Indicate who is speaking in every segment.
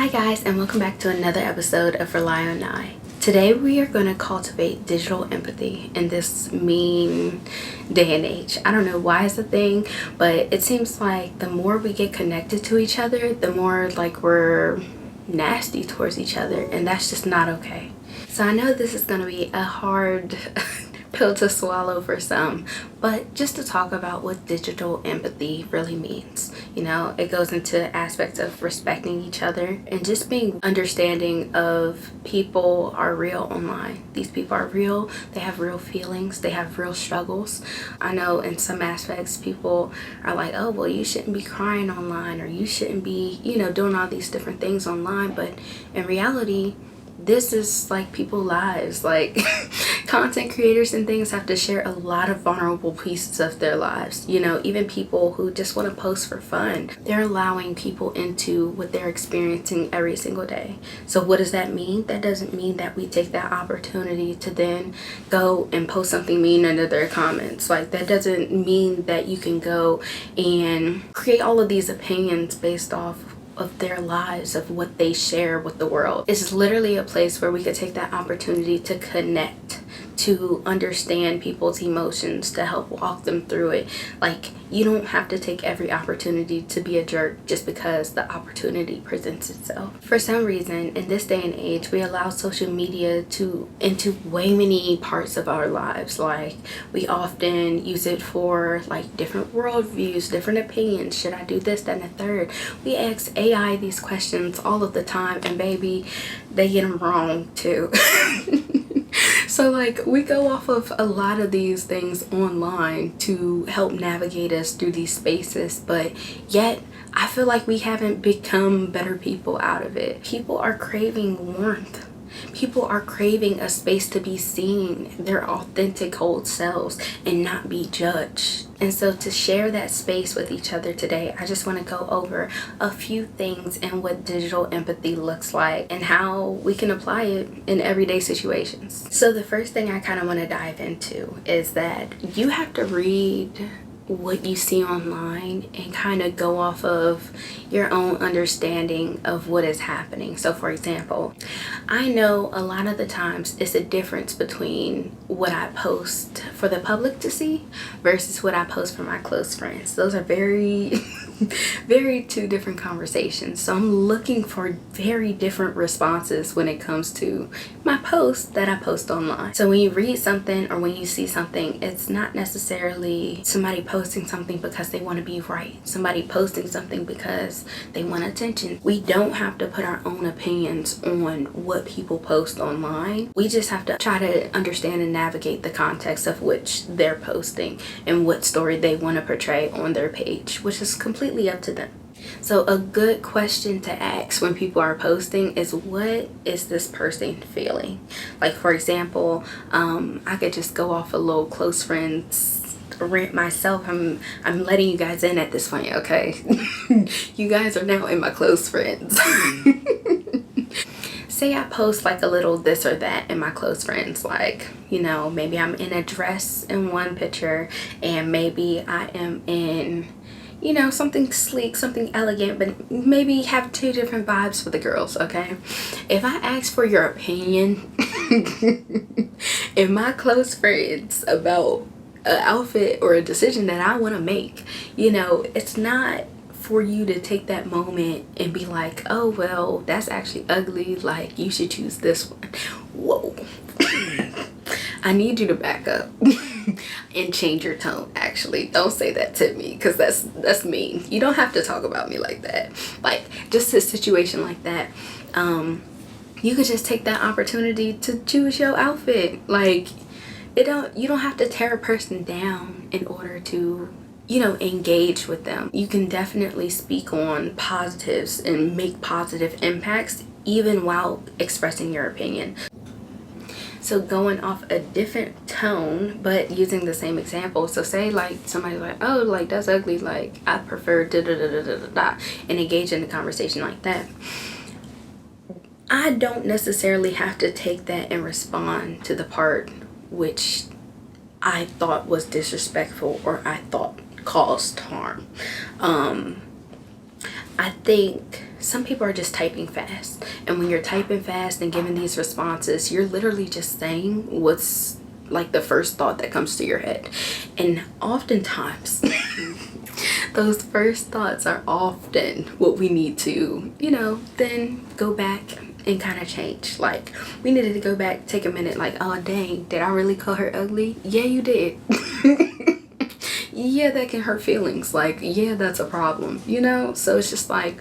Speaker 1: Hi guys, and welcome back to another episode of RelyonNye. Today we are going to cultivate digital empathy in this mean day and age. I don't know why it's a thing, but it seems like the more we get connected to each other, the more like we're nasty towards each other, and that's just not okay. So I know this is going to be a hard pill to swallow for some, but just to talk about what digital empathy really means. You know, it goes into aspects of respecting each other and just being understanding of people are real online. These people are real, they have real feelings, they have real struggles. I know in some aspects people are like, oh well, you shouldn't be crying online, or you shouldn't be, doing all these different things online, but in reality this is like people's lives. Like content creators and things have to share a lot of vulnerable pieces of their lives. Even people who just want to post for fun, they're allowing people into what they're experiencing every single day. So what does that mean? That doesn't mean that we take that opportunity to then go and post something mean under their comments. Like that doesn't mean that you can go and create all of these opinions based off of their lives, of what they share with the world. It's literally a place where we could take that opportunity to connect, to understand people's emotions, to help walk them through it. Like, you don't have to take every opportunity to be a jerk just because the opportunity presents itself. For some reason, in this day and age, we allow social media into way many parts of our lives. Like, we often use it for like different worldviews, different opinions. Should I do this, that, and the third? We ask AI these questions all of the time, and baby, they get them wrong too. So like we go off of a lot of these things online to help navigate us through these spaces, but yet I feel like we haven't become better people out of it. People are craving warmth. People are craving a space to be seen, their authentic whole selves, and not be judged. And so to share that space with each other today, I just want to go over a few things and what digital empathy looks like and how we can apply it in everyday situations. So the first thing I kind of want to dive into is that you have to read what you see online and kind of go off of your own understanding of what is happening. So for example, I know a lot of the times it's a difference between what I post for the public to see versus what I post for my close friends. Those are very very two different conversations. So I'm looking for very different responses when it comes to my posts that I post online. So when you read something or when you see something, it's not necessarily somebody posting something because they want to be right, somebody posting something because they want attention. We don't have to put our own opinions on what people post online. We just have to try to understand and navigate the context of which they're posting and what story they want to portray on their page, which is completely up to them. So a good question to ask when people are posting is, what is this person feeling? Like for example, I could just go off a little close friends rant myself. I'm letting you guys in at this point, okay? You guys are now in my close friends. Say I post like a little this or that in my close friends, like, maybe I'm in a dress in one picture and maybe I am in something sleek, something elegant, but maybe have two different vibes for the girls, okay? If I ask for your opinion in my close friends about an outfit or a decision that I want to make, it's not for you to take that moment and be like, oh well, that's actually ugly, like you should choose this one. Whoa. I need you to back up and change your tone. Actually, don't say that to me, because that's mean. You don't have to talk about me like that. Like, just a situation like that, you could just take that opportunity to choose your outfit. Like, you don't have to tear a person down in order to engage with them. You can definitely speak on positives and make positive impacts even while expressing your opinion. So going off a different tone but using the same example, so say like somebody's like, oh, like that's ugly, like I prefer da da da da da da da, and engage in a conversation like that. I don't necessarily have to take that and respond to the part which I thought was disrespectful or I thought caused harm. I think some people are just typing fast, and when you're typing fast and giving these responses, you're literally just saying what's like the first thought that comes to your head. And oftentimes those first thoughts are often what we need to, then go back and kind of change. Like, we needed to go back, take a minute, like, oh dang, did I really call her ugly? Yeah, you did. Yeah, that can hurt feelings. Like, yeah, that's a problem, so it's just like,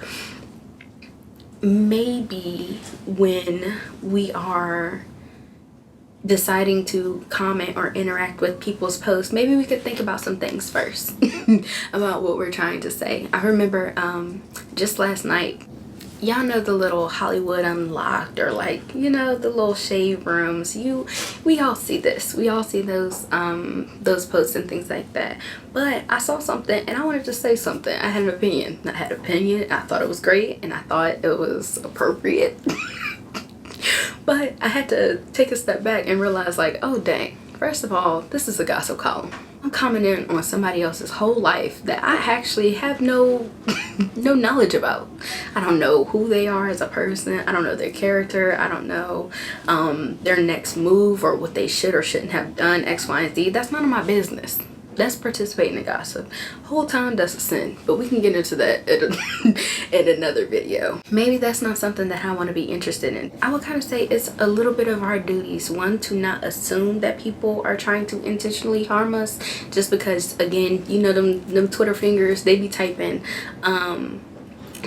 Speaker 1: maybe when we are deciding to comment or interact with people's posts, maybe we could think about some things first about what we're trying to say. I remember just last night, y'all know the little Hollywood Unlocked, or like, the little shade rooms. We all see this. We all see those posts and things like that. But I saw something and I wanted to say something. I had an opinion. I thought it was great and I thought it was appropriate. But I had to take a step back and realize, like, oh dang, first of all, this is a gossip column. I'm commenting on somebody else's whole life that I actually have no knowledge about. I don't know who they are as a person. I don't know their character. I don't know their next move or what they should or shouldn't have done, X, Y, and Z. That's none of my business. That's participating in gossip. Whole time that's a sin, but we can get into that in another video. Maybe that's not something that I want to be interested in. I would kind of say it's a little bit of our duties. One, to not assume that people are trying to intentionally harm us, just because, again, them Twitter fingers, they be typing.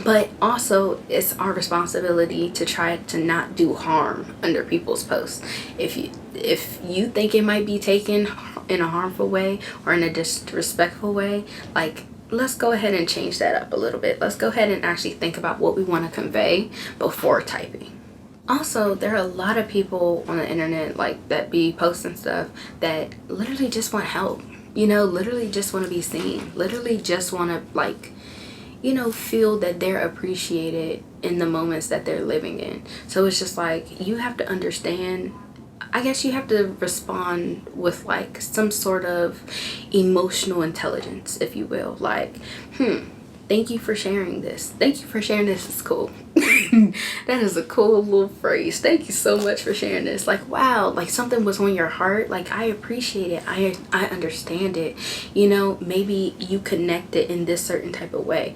Speaker 1: But also, it's our responsibility to try to not do harm under people's posts. If you think it might be taken in a harmful way or in a disrespectful way, like, let's go ahead and change that up a little bit. Let's go ahead and actually think about what we want to convey before typing. Also, there are a lot of people on the internet, like, that be posting stuff that literally just want help, literally just want to be seen, literally just want to, like, feel that they're appreciated in the moments that they're living in. So it's just like, you have to understand, I guess you have to respond with like some sort of emotional intelligence, if you will. Like, thank you for sharing this. Thank you for sharing this. It's cool. That is a cool little phrase. Thank you so much for sharing this. Like, wow, like something was on your heart. Like, I appreciate it. I understand it. Maybe you connect it in this certain type of way.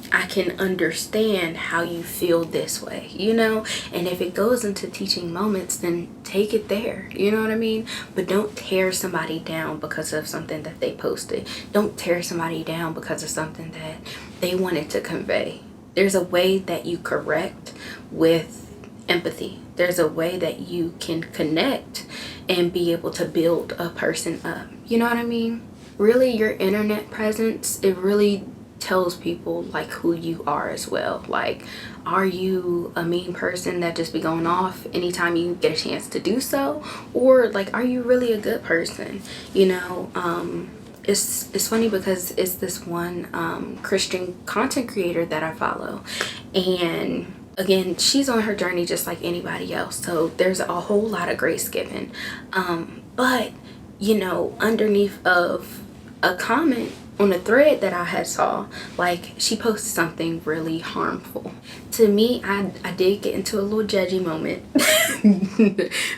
Speaker 1: I can understand how you feel this way, and if it goes into teaching moments, then take it there, you know what I mean? But don't tear somebody down because of something that they posted. Don't tear somebody down because of something that they wanted to convey. There's a way that you correct with empathy. There's a way that you can connect and be able to build a person up. You know what I mean? Really, your internet presence, it really tells people like who you are as well. Like, are you a mean person that just be going off anytime you get a chance to do so? Or like, are you really a good person? It's funny because it's this one Christian content creator that I follow, and again, she's on her journey just like anybody else, so there's a whole lot of grace given, but underneath of a comment on a thread that I had saw, like, she posted something really harmful to me. I did get into a little judgy moment.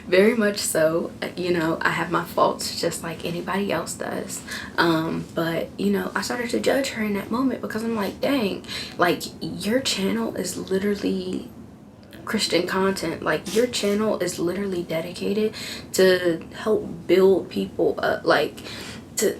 Speaker 1: Very much so. I have my faults just like anybody else does, but I started to judge her in that moment because I'm like, dang, like, your channel is literally Christian content. Like, your channel is literally dedicated to help build people up, like, to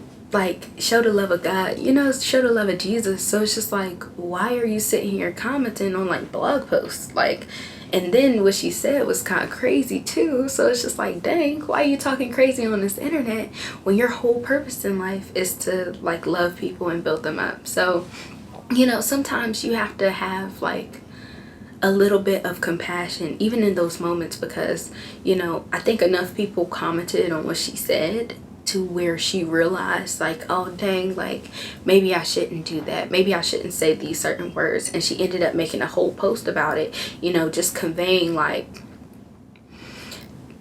Speaker 1: show the love of God, show the love of Jesus. So it's just like, why are you sitting here commenting on like blog posts? Like, and then what she said was kind of crazy too. So it's just like, dang, why are you talking crazy on this internet when your whole purpose in life is to like love people and build them up? So sometimes you have to have like a little bit of compassion even in those moments, because I think enough people commented on what she said to where she realized like, oh dang, like, maybe I shouldn't do that, maybe I shouldn't say these certain words, and she ended up making a whole post about it, just conveying like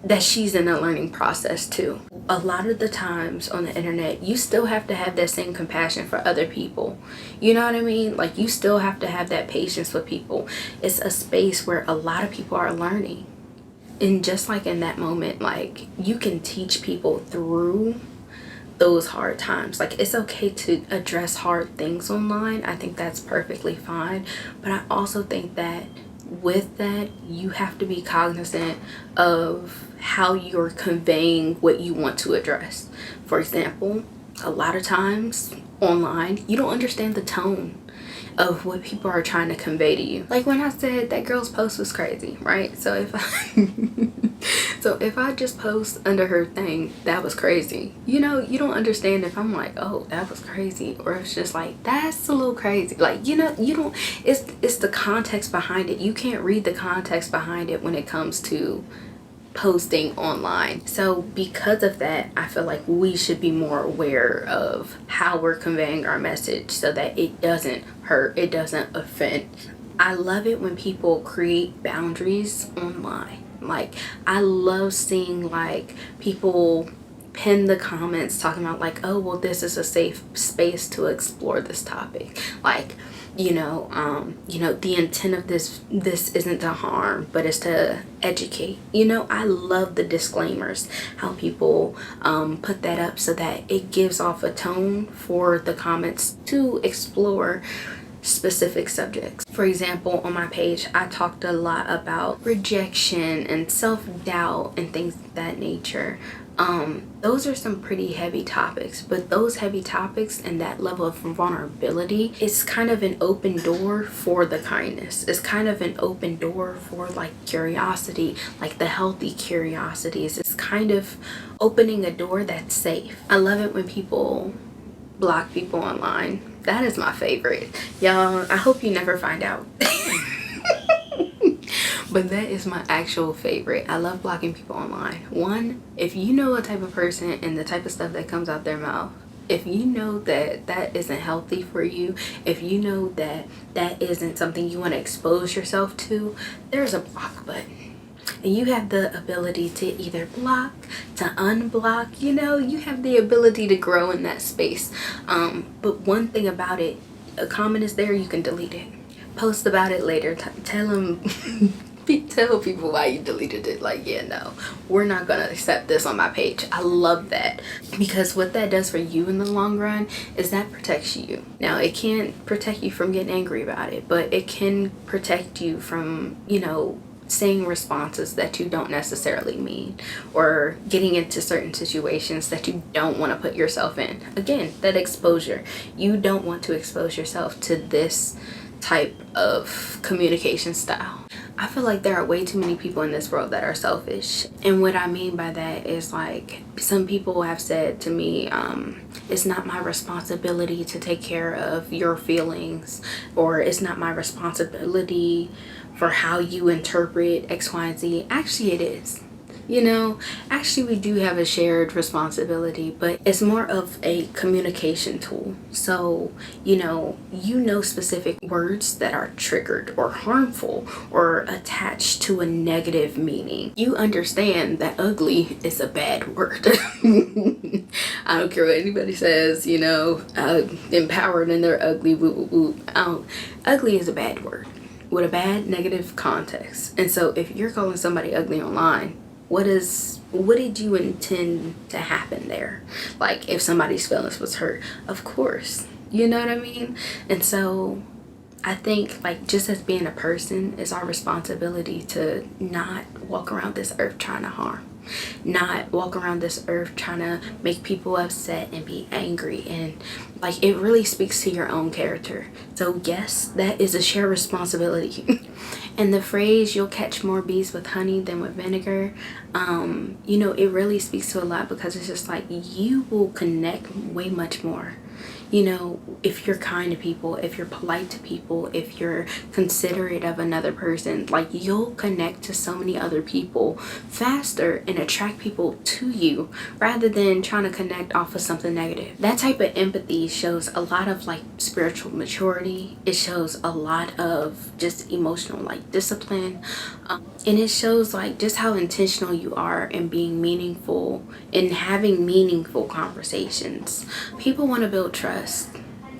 Speaker 1: that she's in a learning process too. A lot of the times on the internet, you still have to have that same compassion for other people. You know what I mean? Like, you still have to have that patience with people. It's a space where a lot of people are learning. And just like in that moment, like, you can teach people through those hard times. Like, it's okay to address hard things online. I think that's perfectly fine. But I also think that with that, you have to be cognizant of how you're conveying what you want to address. For example, a lot of times online, you don't understand the tone of what people are trying to convey to you. Like when I said that girl's post was crazy, right? So if I just post under her thing, that was crazy, you know, you don't understand if I'm like, oh, that was crazy, or it's just like, that's a little crazy. Like, you know, you don't, it's the context behind it. You can't read the context behind it when it comes to posting online. So because of that, I feel like we should be more aware of how we're conveying our message so that it doesn't hurt, it doesn't offend. I love it when people create boundaries online. Like, I love seeing like people pin the comments talking about like, oh, well, this is a safe space to explore this topic. Like, you know, the intent of this isn't to harm, but it's to educate. You know, I love the disclaimers, how people put that up so that it gives off a tone for the comments to explore specific subjects. For example, on my page, I talked a lot about rejection and self-doubt and things of that nature. Those are some pretty heavy topics, but those heavy topics and that level of vulnerability is kind of an open door for the kindness. It's kind of an open door for like curiosity, like the healthy curiosities. It's kind of opening a door that's safe. I love it when people block people online. That is my favorite. Y'all, I hope you never find out. But that is my actual favorite. I love blocking people online. One, if you know a type of person and the type of stuff that comes out their mouth, if you know that that isn't healthy for you, if you know that that isn't something you want to expose yourself to, there's a block button. And you have the ability to either block, to unblock, you know, you have the ability to grow in that space. But one thing about it, a comment is there, you can delete it. Post about it later. Tell them, tell people why you deleted it. Like, yeah, no, we're not gonna accept this on my page. I love that, because what that does for you in the long run is that protects you. Now, it can't protect you from getting angry about it, but it can protect you from, you know, saying responses that you don't necessarily mean, or getting into certain situations that you don't want to put yourself in. Again, that exposure. You don't want to expose yourself to this type of communication style. I feel like there are way too many people in this world that are selfish. And what I mean by that is, like, some people have said to me, it's not my responsibility to take care of your feelings, or it's not my responsibility for how you interpret X, Y, and Z. Actually, it is. You know, actually we do have a shared responsibility, but it's more of a communication tool. So, you know specific words that are triggered or harmful or attached to a negative meaning. You understand that ugly is a bad word. I don't care what anybody says, you know, empowered and they're ugly, whoop, whoop, whoop. Ugly is a bad word with a bad negative context. And so if you're calling somebody ugly online, what did you intend to happen there? Like, if somebody's feelings was hurt, of course, you know what I mean? And so I think, like, just as being a person, it's our responsibility to not walk around this earth trying to harm, not walk around this earth trying to make people upset and be angry. And like, it really speaks to your own character. So yes, that is a shared responsibility. And the phrase, you'll catch more bees with honey than with vinegar, you know, it really speaks to a lot, because it's just like, you will connect way much more. You know, if you're kind to people, if you're polite to people, if you're considerate of another person, like you'll connect to so many other people faster and attract people to you rather than trying to connect off of something negative. That type of empathy shows a lot of like spiritual maturity. It shows a lot of just emotional like discipline. And it shows like just how intentional you are in being meaningful and having meaningful conversations. People want to build trust.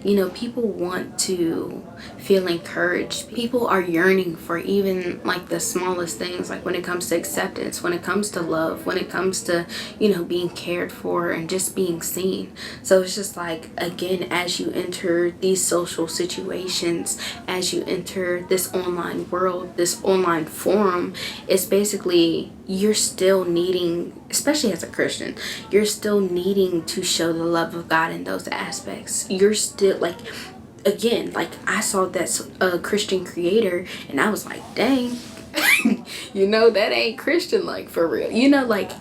Speaker 1: You know, people want to feel encouraged. People are yearning for even like the smallest things, like when it comes to acceptance, when it comes to love, when it comes to, you know, being cared for and just being seen. So it's just like, again, as you enter these social situations, as you enter this online world, this online forum, it's basically you're still needing, especially as a Christian, you're still needing to show the love of God in those aspects. You're still like, again, like I saw that Christian creator and I was like, dang, you know, that ain't Christian, like for real. You know, like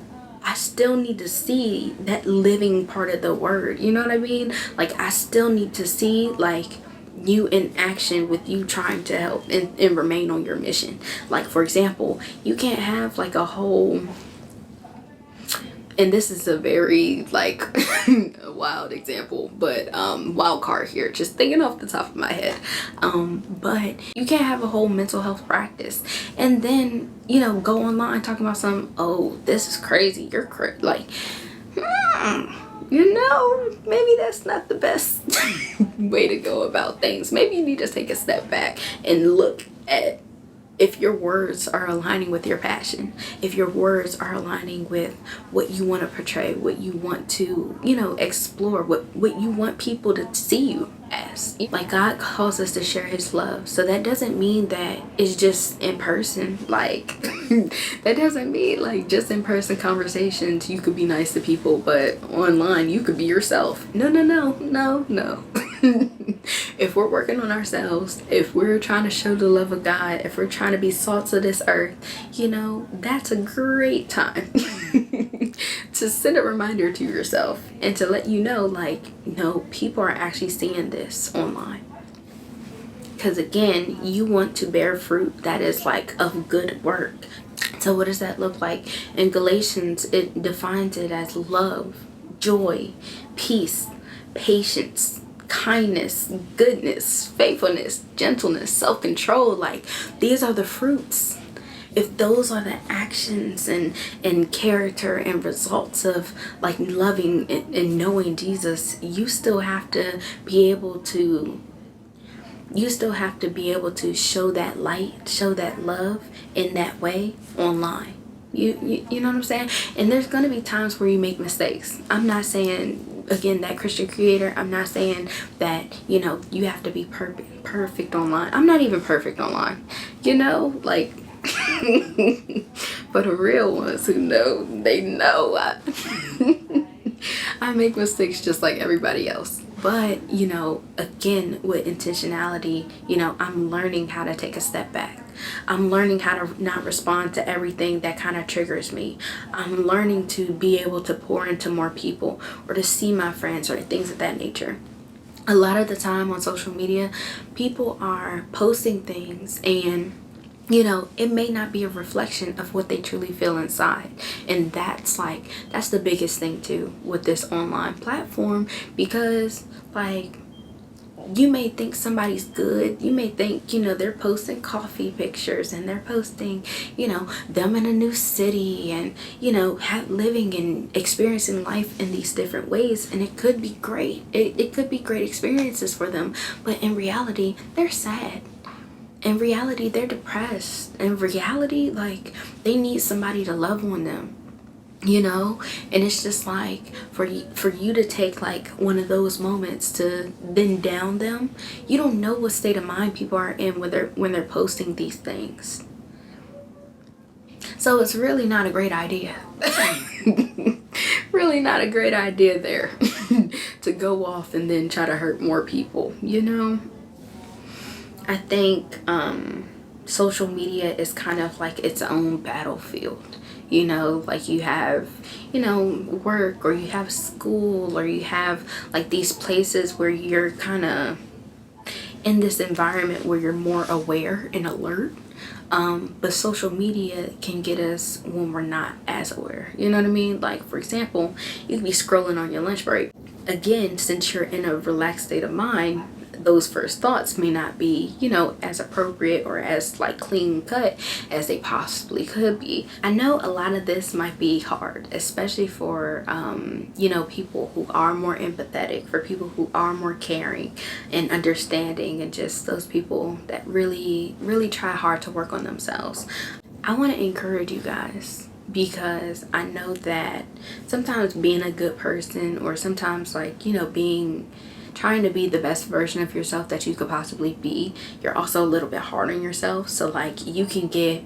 Speaker 1: I still need to see that living part of the word. You know what I mean? Like I still need to see like you in action with you trying to help and remain on your mission. Like for example, you can't have like a whole, and this is a very like wild example, but wild card here, just thinking off the top of my head, but you can't have a whole mental health practice and then, you know, go online talking about some, oh, this is crazy, you're like, you know, maybe that's not the best way to go about things. Maybe you need to take a step back and look at if your words are aligning with your passion, if your words are aligning with what you want to portray, what you want to, you know, explore, what you want people to see you as. Like God calls us to share his love. So that doesn't mean that it's just in person. Like that doesn't mean like just in person conversations you could be nice to people, but online you could be yourself. No. If we're working on ourselves, if we're trying to show the love of God, if we're trying to be salt of this earth, you know, that's a great time to send a reminder to yourself and to let you know, like, no, people are actually seeing this online. Because again, you want to bear fruit that is like of good work. So what does that look like? In Galatians, it defines it as love, joy, peace, patience, kindness, goodness, faithfulness, gentleness, self-control. Like these are the fruits. If those are the actions and character and results of like loving and knowing Jesus, you still have to be able to show that light, show that love in that way online. You know what I'm saying? And there's going to be times where you make mistakes. I'm not saying, again, that Christian creator, I'm not saying that, you know, you have to be perfect online. I'm not even perfect online, you know, like but the real ones who know, they know I make mistakes just like everybody else. But, you know, again, with intentionality, you know, I'm learning how to take a step back. I'm learning how to not respond to everything that kind of triggers me. I'm learning to be able to pour into more people or to see my friends or things of that nature. A lot of the time on social media, people are posting things and, you know, it may not be a reflection of what they truly feel inside. And that's the biggest thing too with this online platform, because like you may think somebody's good. You may think, you know, they're posting coffee pictures and they're posting, you know, them in a new city and, you know, living and experiencing life in these different ways. And it could be great. It could be great experiences for them. But in reality, they're sad. In reality, they're depressed. In reality, like they need somebody to love on them. You know, and it's just like for you to take like one of those moments to then down them. You don't know what state of mind people are in when they're posting these things. So it's really not a great idea. Really not a great idea there to go off and then try to hurt more people, you know. I think social media is kind of like its own battlefield. You know, like you have, you know, work, or you have school, or you have like these places where you're kind of in this environment where you're more aware and alert. But social media can get us when we're not as aware. You know what I mean? Like, for example, you could be scrolling on your lunch break. Again, since you're in a relaxed state of mind, those first thoughts may not be, you know, as appropriate or as like clean cut as they possibly could be. I know a lot of this might be hard, especially for you know, people who are more empathetic, for people who are more caring and understanding, and just those people that really try hard to work on themselves. I want to encourage you guys, because I know that sometimes being a good person, or sometimes like, you know, trying to be the best version of yourself that you could possibly be, you're also a little bit hard on yourself. So like you can get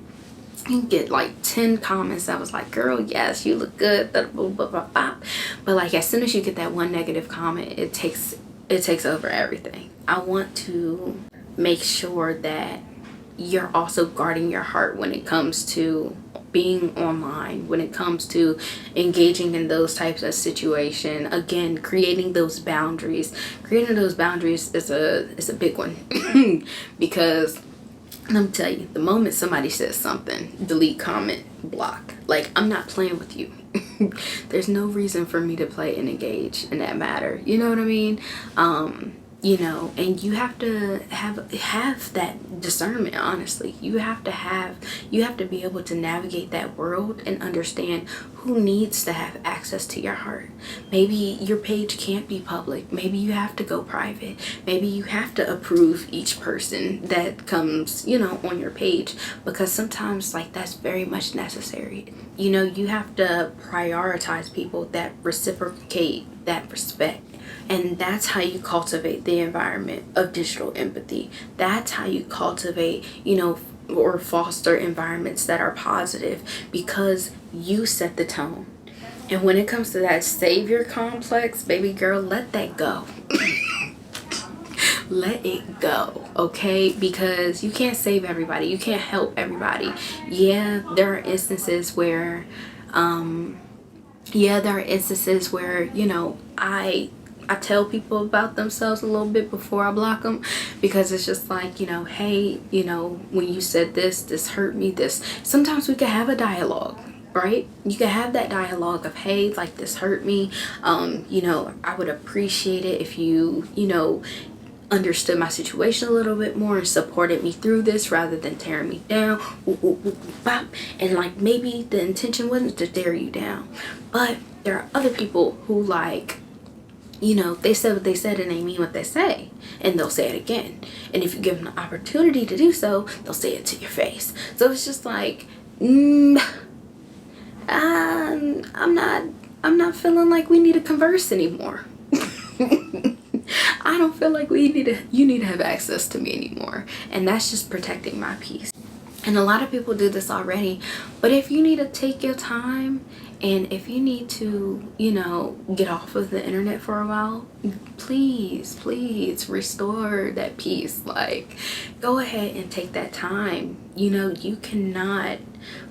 Speaker 1: like 10 comments that was like, girl, yes, you look good, blah, blah, blah, blah, blah. But like as soon as you get that one negative comment, it takes over everything. I want to make sure that you're also guarding your heart when it comes to being online, when it comes to engaging in those types of situation. Again, creating those boundaries is a big one. Because let me tell you, the moment somebody says something, delete, comment, block. Like, I'm not playing with you. There's no reason for me to play and engage in that matter, you know what I mean? You know, and you have to have that discernment. Honestly, you have to be able to navigate that world and understand who needs to have access to your heart. Maybe your page can't be public. Maybe you have to go private. Maybe you have to approve each person that comes, you know, on your page, because sometimes like that's very much necessary. You know, you have to prioritize people that reciprocate that respect. And that's how you cultivate the environment of digital empathy. That's how you cultivate, you know, or foster environments that are positive, because you set the tone. And when it comes to that savior complex, baby girl, let that go. Let it go, okay? Because you can't save everybody. You can't help everybody. Yeah, there are instances where, you know, I tell people about themselves a little bit before I block them, because it's just like, you know, hey, you know, when you said this hurt me, this. Sometimes we can have a dialogue, right? You can have that dialogue of, hey, like this hurt me. You know, I would appreciate it if you know, understood my situation a little bit more and supported me through this rather than tearing me down. Ooh, ooh, ooh, bop. And like maybe the intention wasn't to tear you down, but there are other people who, like, you know, they said what they said and they mean what they say, and they'll say it again. And if you give them the opportunity to do so, they'll say it to your face. So it's just like, I'm not feeling like we need to converse anymore. I don't feel like you need to have access to me anymore. And that's just protecting my peace. And a lot of people do this already, but if you need to take your time, and if you need to, you know, get off of the internet for a while, please restore that peace. Like, go ahead and take that time. You know, you cannot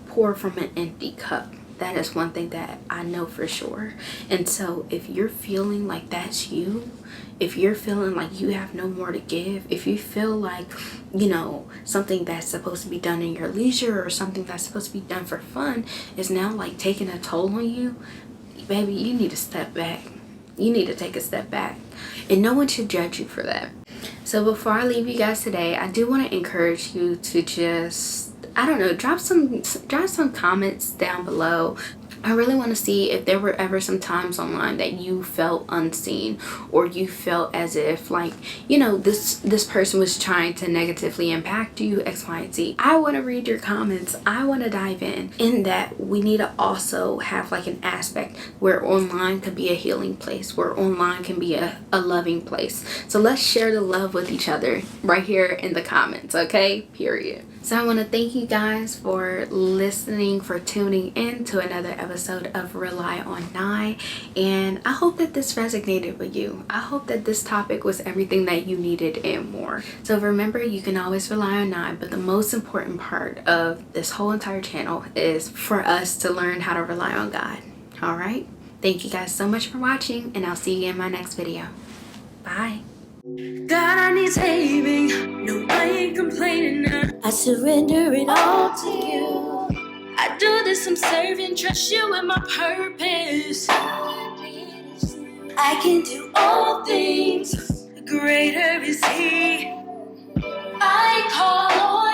Speaker 1: pour from an empty cup. That is one thing that I know for sure. And so if you're feeling like that's you, if you're feeling like you have no more to give, if you feel like, you know, something that's supposed to be done in your leisure, or something that's supposed to be done for fun is now like taking a toll on you, baby, you need to step back. You need to take a step back. And no one should judge you for that. So before I leave you guys today, I do want to encourage you to just, I don't know, drop some comments down below. I really want to see if there were ever some times online that you felt unseen, or you felt as if, like, you know, this person was trying to negatively impact you, X, Y, and Z. I want to read your comments. I want to dive in that. We need to also have like an aspect where online can be a healing place, where online can be a loving place. So let's share the love with each other right here in the comments, okay? Period. So I want to thank you guys for listening, for tuning in to another episode episode of Rely on Nye, and I hope that this resonated with you. I hope that this topic was everything that you needed and more. So remember, you can always rely on Nye, but the most important part of this whole entire channel is for us to learn how to rely on God. All right? Thank you guys so much for watching, and I'll see you in my next video. Bye. God, I need saving. No, I ain't complaining now. I surrender it all to you. I do this, I'm serving, trust you with my purpose. I can do all things, greater is He. I call on